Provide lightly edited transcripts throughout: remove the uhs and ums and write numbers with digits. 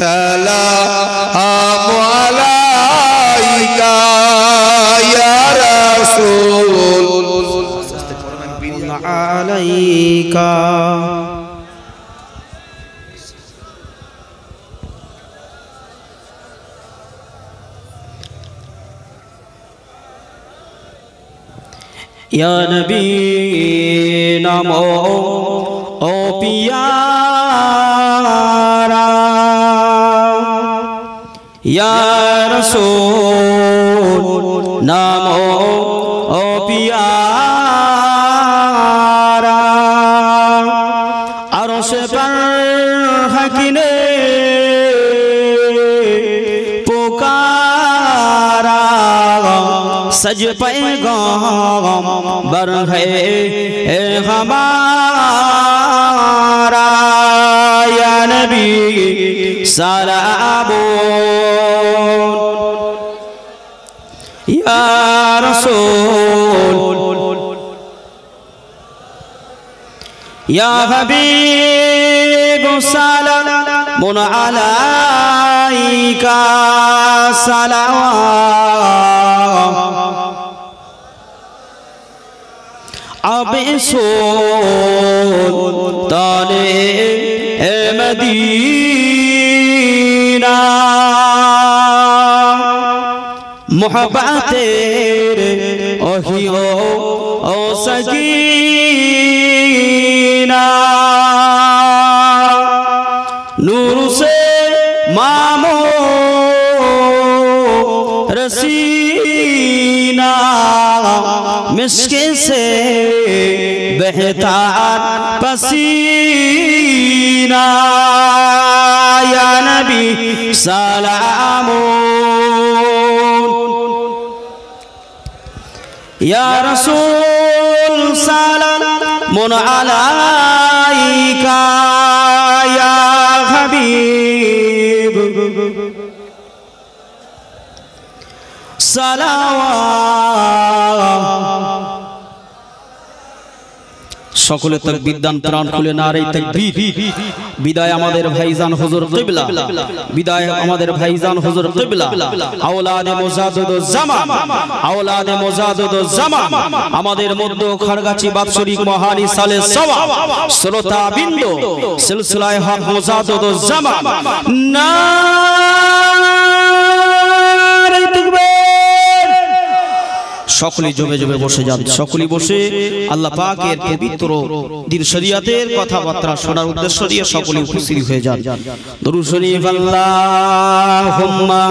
সালামু আলাইকা ইয়া রাসূল আলাইকা या नबी नमो ओ प्यारा या रसूल नमो ओ प्यारा अरश पर हकीने पुकारा सज पैगंबर है हमारा या नबी सलामो या रसूल या हबीब सलामुन अलैका सलावत अब सुल्ताने मदीना मोहब्बते ओहियो ओ सकीना नूर से मामो रसीना मिस्के से बहता पसीना या नबी सलामो या रसूल सलामुन अलैका या हबीब सलावत সকলে তাকবীর দান প্রাণ খুলে নারে তাকবীর বিদায় আমাদের ভাইজান হুজুর কিবলা বিদায় আমাদের ভাইজান হুজুর কিবলা আওলাদে মুজাদ্দিদুজ জামান আওলাদে মুজাদ্দিদুজ জামান আমাদের মধ্য খারগাছি বাৎসরিক মহানি সালে সওয়াব শ্রোতা বিন্দু সিলসিলায়ে হক মুজাদ্দিদুজ জামান নারে তাকবীর সকলেই জমে জমে বসে যান সকলেই বসে আল্লাহ পাকের পবিত্র দ্বীন শরীয়তের কথাবার্তা শোনার উদ্দেশ্য নিয়ে সকলেই উপস্থিত হয়ে যান দরুদ শরীফ আল্লাহুম্মা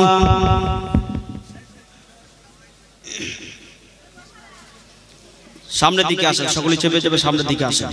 সামনের দিকে আসেন সকলেই চেপে চেপে সামনের দিকে আসেন